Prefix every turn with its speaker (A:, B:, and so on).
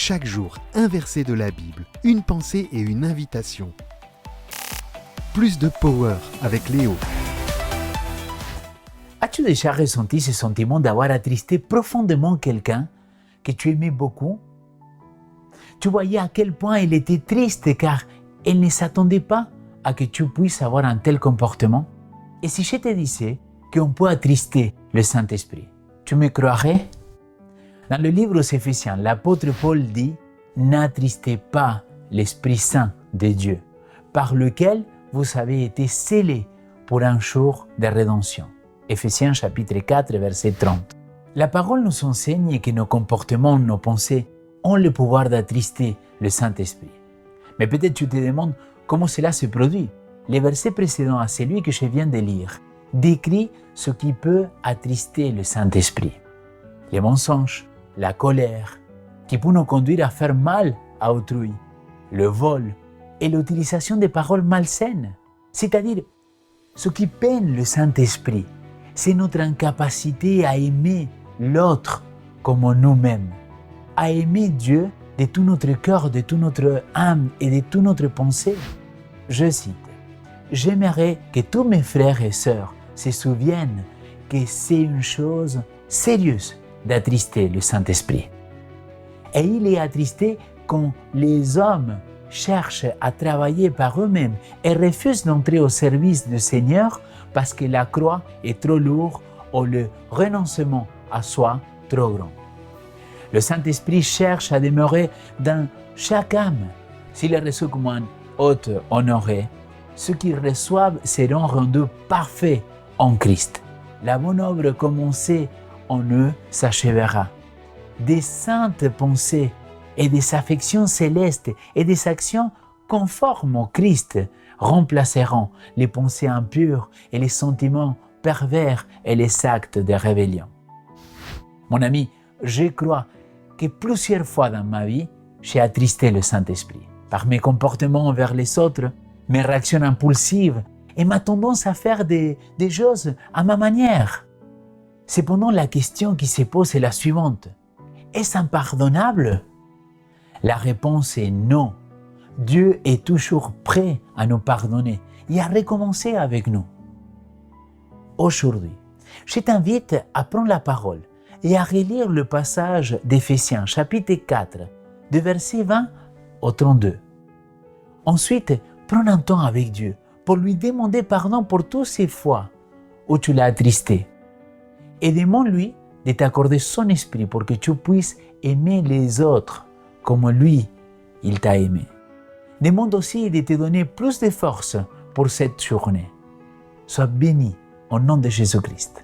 A: Chaque jour, un verset de la Bible, une pensée et une invitation. Plus de power avec Léo.
B: As-tu déjà ressenti ce sentiment d'avoir attristé profondément quelqu'un que tu aimais beaucoup? Tu voyais à quel point elle était triste car elle ne s'attendait pas à que tu puisses avoir un tel comportement? Et si je te disais qu'on peut attrister le Saint-Esprit, tu me croirais? Dans le livre aux Éphésiens, l'apôtre Paul dit « N'attristez pas l'Esprit Saint de Dieu, par lequel vous avez été scellés pour un jour de rédemption. » Éphésiens chapitre 4, verset 30. La parole nous enseigne que nos comportements, nos pensées ont le pouvoir d'attrister le Saint-Esprit. Mais peut-être tu te demandes comment cela se produit. Le verset précédent à celui que je viens de lire décrit ce qui peut attrister le Saint-Esprit. Les mensonges, la colère, qui peut nous conduire à faire mal à autrui, le vol et l'utilisation des paroles malsaines. C'est-à-dire, ce qui peine le Saint-Esprit, c'est notre incapacité à aimer l'autre comme nous-mêmes, à aimer Dieu de tout notre cœur, de toute notre âme et de toute notre pensée. Je cite, « J'aimerais que tous mes frères et sœurs se souviennent que c'est une chose sérieuse d'attrister le Saint-Esprit. » Et il est attristé quand les hommes cherchent à travailler par eux-mêmes et refusent d'entrer au service du Seigneur parce que la croix est trop lourde ou le renoncement à soi trop grand. Le Saint-Esprit cherche à demeurer dans chaque âme. S'il est reçu comme un hôte honoré, ceux qui reçoivent seront rendus parfaits en Christ. La bonne œuvre commencée en eux s'achèvera. Des saintes pensées et des affections célestes et des actions conformes au Christ remplaceront les pensées impures et les sentiments pervers et les actes de rébellion. Mon ami, je crois que plusieurs fois dans ma vie, j'ai attristé le Saint-Esprit par mes comportements envers les autres, mes réactions impulsives et ma tendance à faire des choses à ma manière. Cependant, la question qui se pose est la suivante. Est-ce impardonnable? La réponse est non. Dieu est toujours prêt à nous pardonner et à recommencer avec nous. Aujourd'hui, je t'invite à prendre la parole et à relire le passage d'Éphésiens chapitre 4, de verset 20 au 32. Ensuite, prends un temps avec Dieu pour lui demander pardon pour toutes ces fois où tu l'as attristé. Et demande-lui de t'accorder son esprit pour que tu puisses aimer les autres comme lui, il t'a aimé. Demande aussi de te donner plus de force pour cette journée. Sois béni au nom de Jésus-Christ.